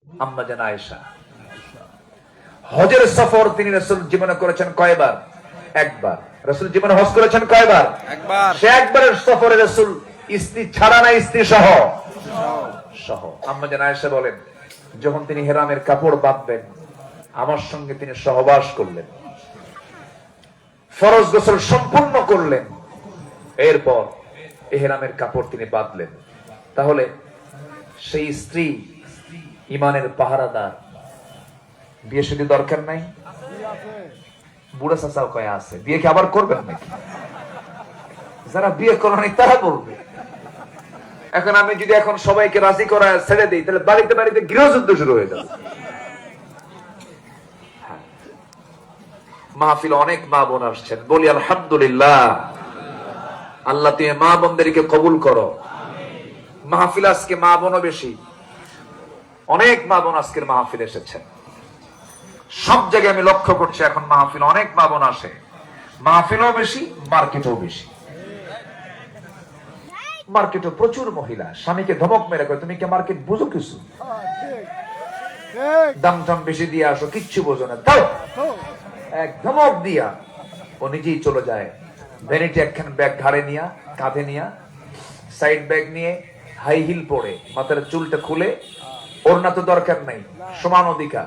আম্মা জান আয়েশা। হজের সফর তিনি রাসূল জীবনে করেছেন কয়বার? একবার। রাসূল জীবনে হজ করেছেন কয়বার? একবার। সে একবারের সফরে রাসূল স্ত্রী ছাড়া না স্ত্রী সহ সহ। আম্মা জান আয়েশা বলেন, যখন তিনি হেরামের কাপড় বাঁধবেন আমার সঙ্গে তিনি সহবাস করলেন, ফরজ গোসল সম্পূর্ণ করলেন, এরপর ইহরামের কাপড় তিনি বাঁধলেন। তাহলে সেই স্ত্রী ইমানের পাহারাদার, বিয়ে শুধু দরকার নাই? বুড়া চাচাও কয়ে আছে, বিয়ে কি আবার করবেন নাকি? যারা বিয়ে করে নাই তারা বলবে। এখন আমি যদি এখন সবাইকে রাজি করা ছেড়ে দিই, তাহলে বাড়িতে বাড়িতে গৃহযুদ্ধ শুরু হয়ে যাবে। মাহফিল অনেক মা বোন আসছেন, বলি আলহামদুলিল্লাহ। আল্লাহ তুমি মা বোনদেরকে কবুল করো। মাহফিল আজকে মা বোনও বেশি, অনেক মা বোন আজকের মাহফিল এসেছেন। সব জায়গায় আমি লক্ষ্য করছি এখন মাহফিল অনেক মা বোন আসে, মাহফিলও বেশি, মার্কেটও বেশি। মার্কেটে প্রচুর মহিলা স্বামীকে ধমক মেরে কয়, তুমি কি মার্কেট বুঝো কিছু? দাম টাম বেশি দিয়ে আসো, কিচ্ছু বোঝো না, দাও। এক ধমক দিয়া ও নিজেই চলে যায়। ভ্যানিটি একখান ব্যাগ ঘাড়ে নিয়া, কাঁধে নিয়া, সাইড ব্যাগ নিয়ে, হাই হিল পরে, মাথার চুলটা খুলে, ওড়না তো দরকার নাই, সমান অধিকার,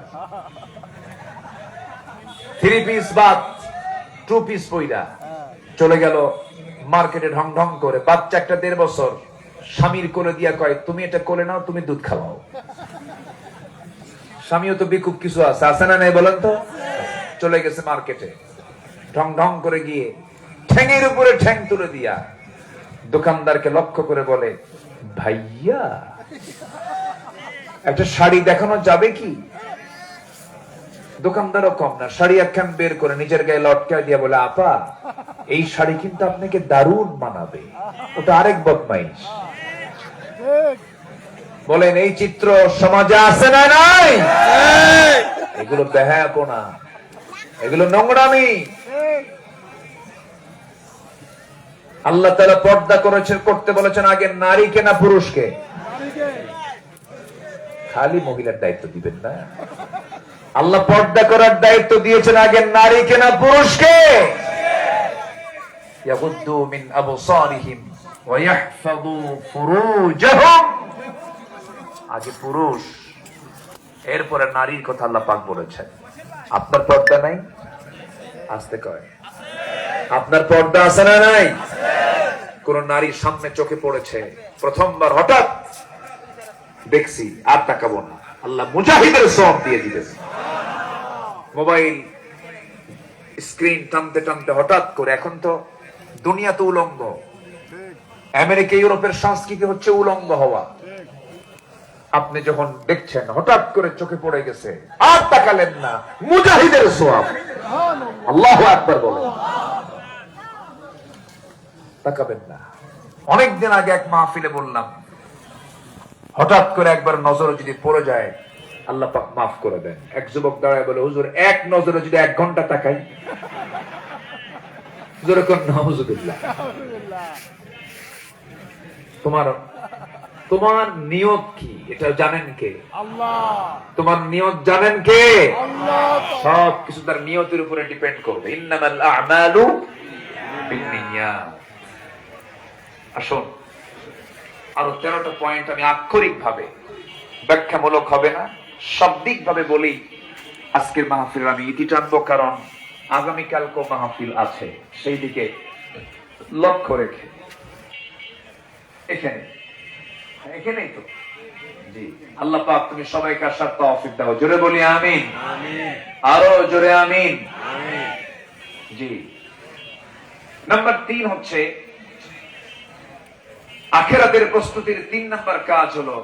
3 পিস বাদ 2 পিস পইরা চলে গেল মার্কেটে ঢং ঢং করে। বাচ্চা একটা 1.5 বছর স্বামীর কোলে দিয়া কয়, তুমি এটা কোলে নাও, তুমি দুধ খাওয়াও। স্বামীও তো বিকুপ কিছু আছে, আছে না নাই বলেন তো? চলে গেছে মার্কেটে, ঢং ঢং করে গিয়ে ঠ্যাঙের উপরে ঠ্যাং তুলে দিয়া দোকানদারকে লক্ষ্য করে বলে, ভাইয়া একটা শাড়ি দেখানো যাবে কি? দোকানদারও কম না, শাড়ি একখান বের করে নিজের গায়ে লটকায় দিয়া বলে, আপা এই শাড়ি কিন্তু আপনাকে দারুণ মানাবে। ওটা আরেক বদমাইশ। বলেন এই চিত্র সমাজে আছে না নাই? এগুলো বেহায়াপনা, এগুলো নোংরামি। আল্লাহ তাআলা পর্দা করতে বলেছেন আগে নারীকে না পুরুষকে? খালি মহিলার দায়িত্ব দিবেন না, আল্লাহ পর্দা করার দায়িত্ব দিয়েছেন আগে নারীকে না পুরুষকে? ইয়াগুদ্দু মিন আবসারিহিম ওয়া ইয়াহফাযু ফুরুজাহুম। আগে পুরুষ, এরপরে নারীর কথা আল্লাহ পাক বলেছেন। আপনার পর্দা নাই? আসতে কয়, আপনার পর্দা আছে না নাই? কোন নারীর সামনে চোখে পড়েছে, প্রথমবার হঠাৎ দেখছি, আর তাকাবো না, আল্লাহ মুজাহিদের সওয়াব দিয়ে দিবেন। মোবাইল স্ক্রিন টানতে টানতে হঠাৎ করে, এখন তো দুনিয়া তো উলঙ্গ, আমেরিকা ইউরোপের সংস্কৃতি হচ্ছে উলঙ্গ হওয়া। আপনি যখন দেখছেন হঠাৎ করে চোখে পড়ে গেছে, আর তাকালেন না, মুজাহিদের সওয়াব। আল্লাহু আকবার বলেন, তাকাবেন না। অনেকদিন আগে এক মাহফিলে বললাম, হঠাৎ করে একবার নজর যদি পড়ে যায় আল্লাহ পাক মাফ করে দেন। এক যুবক দাঁড়ায় বলে, হুজুর এক নজরে যদি 1 ঘন্টা তাকাই? হুজুরে কোন নাউজুবিল্লাহ। তোমার নিয়ত কি এটা জানেন কে? আল্লাহ। তোমার নিয়ত জানেন কে? আল্লাহ। সব কিছু তার নিয়তের উপরে ডিপেন্ড করবে। ইন্নামাল আ'মালু বিন্নিয়াত। আসুন, আরো 13টা পয়েন্ট আমি আক্ষরিক ভাবে, ব্যাখ্যামূলক হবে না, শাব্দিক ভাবে বলি আজকের মাহফিল আমি ইতি টানবো, কারণ আগামীকালকেও মাহফিল আছে, সেই দিকে লক্ষ্য রেখে। এখানেই তো জি, আল্লাহ পাক তুমি সবাইকে আসার তৌফিক দাও। জোরে বলি আমিন। আরো জোরে আমিন। জি। নাম্বার 3 হচ্ছে আখিরাতের প্রস্তুতির 3 নাম্বার কাজ হলো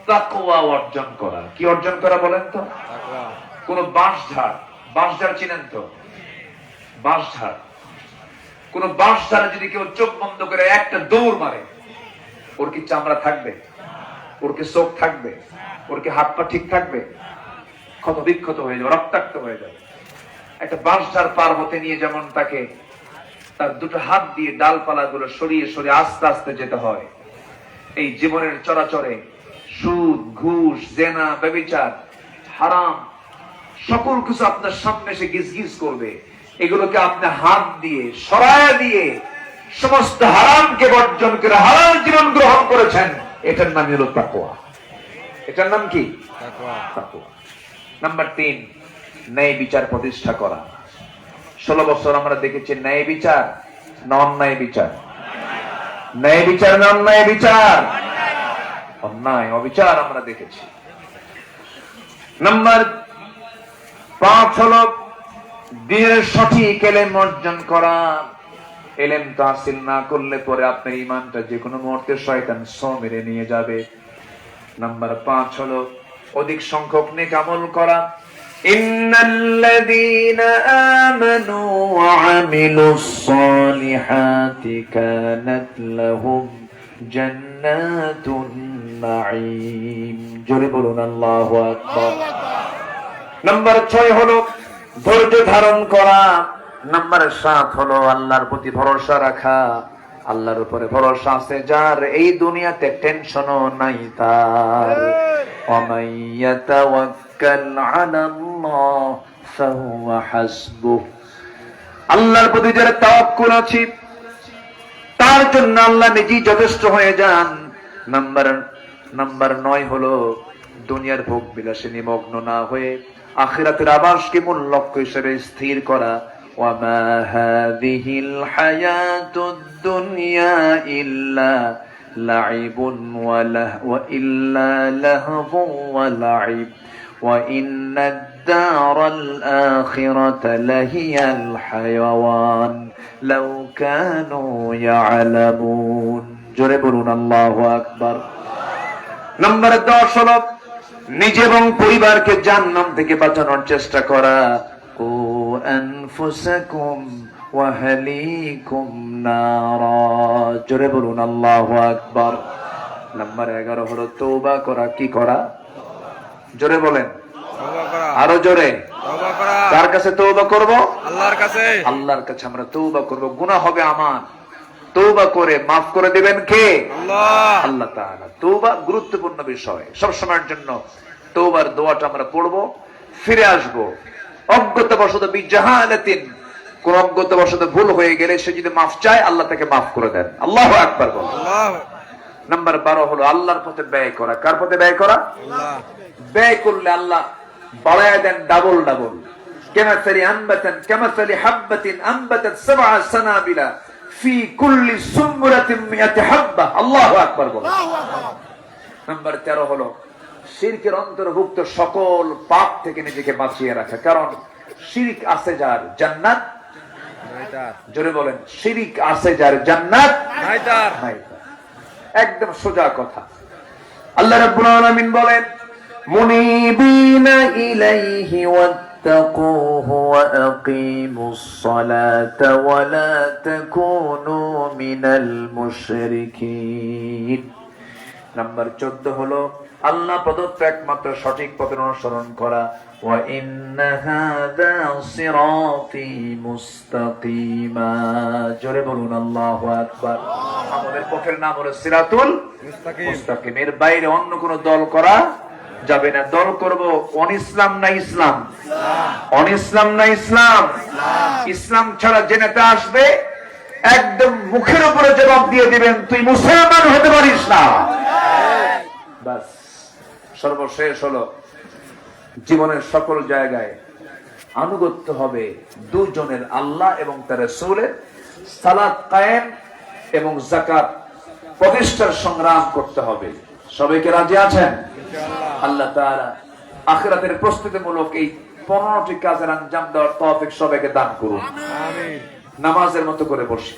তাকওয়া অর্জন করা। কি অর্জন করা বলেন তো? কোন বাঁশঝাড় চিনেন তো? বাঁশঝাড়, কোন বাঁশঝাড়ে যদি কেউ চোখ বন্ধ করে একটা দৌড় মারে, ওর কি চামড়া থাকবে? ওর কি চোখ থাকবে? ওর কি হাত পা ঠিক থাকবে? ক্ষত বিক্ষত হয়ে যাবে, রক্তাক্ত হয়ে যাবে। একটা বাঁশঝাড় পার হতে নিয়ে যেমন তাকে তার দুটো হাত দিয়ে ডালপালা গুলো সরিয়ে সরিয়ে আস্তে আস্তে যেতে হয়, এই জীবনের চরাচরে সুদ, ঘুষ, জেনা, ব্যভিচার, হারাম, সকল কিছু আপনার সামনে এসে গিজগিজ করবে। এগুলোকে আপনি হাত দিয়ে সরায় দিয়ে সমস্ত হারামকে বর্জন করে হালাল জীবন গ্রহণ করেছেন, এটার নাম হলো তাকওয়া। এটার নাম কি? তাকওয়া। নাম্বার 3, ন্যায় বিচার প্রতিষ্ঠা করা। 16 বছর আমরা দেখেছি ন্যায় বিচার না অন্যায় বিচার? ন্যায় বিচার না অন্যায় বিচার? অন্যায়, অবিচার আমরা দেখেছি। নাম্বার 5 হলো দিনের সঠিক ইলম অর্জন করা। ইলম তাহসিল না করলে পরে আপনার ঈমানটা যে কোনো মুহূর্তে শয়তান ছো মেরে নিয়ে যাবে। নাম্বার 5 হলো অধিক সংখ্যক নেক আমল করা। ইন্নাল্লাযীনা আমানু ওয়া আমিলুস সালিহাতি কানাত লাহুম জান্নাতুন নাঈম। জোরে বলুন আল্লাহু আকবার। নাম্বার 6 হলো ধৈর্য ধারণ করা। নাম্বার 7 হলো আল্লাহর প্রতি ভরসা রাখা। আল্লাহর উপরে ভরসা আছে যার, এই দুনিয়াতে টেনশনও নাই তার। ওয়ামান ইয়াতাওয়াক্কাল আলাল্লাহ ফাহুয়া হাসবুহ। আল্লাহর প্রতি যারা তাওয়াক্কুল আছে তার জন্য আল্লাহ নিজেই যথেষ্ট হয়ে যান। নাম্বার 9 হলো দুনিয়ার ভোগ বিলাসে নিমগ্ন না হয়ে আখিরাতের আবাসকে মূল লক্ষ্য হিসেবে স্থির করা। ওয়ামা হাযিহিল হায়াতুদ দুনিয়া ইল্লা লাইবুন ওয়া ইল্লা লাহবুন ওয়া লাইব ওয়া ইন্নাদ দারাল আখিরাতা লাহিয়াল হায়াওয়ান লাউ কানু ইয়ালামুন। জোরে বলুন আল্লাহু আকবার। নাম্বার 10 হলো নিজে এবং পরিবারকে জাহান্নাম থেকে বাঁচানোর চেষ্টা করা। কু আনফুসাকুম ওয়া আহলিকুম নারা। জোরে বলুন আল্লাহু আকবার। নাম্বার 11 হলো তওবা করা। কি করা? জোরে বলেন, তওবা করা। আরো জোরে। তওবা করা। কার কাছে তওবা করব? আল্লাহর কাছে। আল্লাহর কাছে আমরা তওবা করব। গুনাহ হবে আমার, তওবা করে মাফ করে দিবেন কে? আল্লাহ। আল্লাহ তাআলা। তওবা গুরুত্বপূর্ণ বিষয়। সব সময়ের জন্য তওবার দোয়াটা আমরা পড়ব, ফিরে আসব। অজ্ঞতাবশত বিজাহালাতিন, কোন অজ্ঞতাবশত ভুল হয়ে গেলে সে যদি মাফ চায় আল্লাহ তাকে মাফ করে দেন। আল্লাহু আকবার বল। আল্লাহ। নাম্বার 12 হলো আল্লাহর পথে ব্যয় করা। কার পথে ব্যয় করা? আল্লাহ। ব্যয় করলে আল্লাহ বাড়ায় দেন ডাবল ডাবল। কামাসালি আনবাতান কামাসালি হাববাতিন আনবাতাত সাবআ সানাবিলা ফি কুল্লি সুমরাতিন মিয়াতি হাব্বা। আল্লাহু আকবার বল। নাম্বার 13 হলো শিরকের অন্তর্ভুক্ত সকল পাপ থেকে নিজেকে বাঁচিয়ে রাখা। কারণ শিরক আছে যার, জান্নাত নাই তার। জোরে বলেন, শিরক আছে যার, জান্নাত নাই তার। নাই তার। একদম সোজা কথা। আল্লাহ রাব্বুল আলামিন বলেন, মুনিবিনা ইলাইহি ওয়াত্তাকুহু ওয়া আকিমুস সালাতা ওয়া লা তাকুনু মিনাল মুশরিকিন। নাম্বার 14 হলো আল্লাহ প্রদত্ত একমাত্র সঠিক পথের অনুসরণ করা। ওয়া ইন্না হাযা সিরাতি মুস্তাকিমা। জোরে বলুন আল্লাহু আকবার। আমাদের পথের নাম হলো সিরাতুল মুস্তাকিম। এর বাইরে অন্য কোন দল করা যাবে না। দল করব অন ইসলাম না ইসলাম? অন ইসলাম না ইসলাম? ইসলাম ছাড়া যে নেতা আসবে একদম মুখের উপরে জবাব দিয়ে দিবেন, তুই মুসলমান হতে পারিস না। বাস। সর্বশেষ হলো জীবনের সকল জায়গায় আনুগত্য হবে দুজনের, আল্লাহ এবং তার রাসূলের। সালাত কায়েম এবং যাকাত প্রতিষ্ঠার সংগ্রাম করতে হবে। সবাইকে রাজি আছেন? আল্লাহ তাআলা আখিরাতের প্রস্তুতিমূলক এই 15টি কাজের আঞ্জাম দেওয়ার তৌফিক সবাইকে দান করুন। আমিন। নামাজের মতো করে বসি।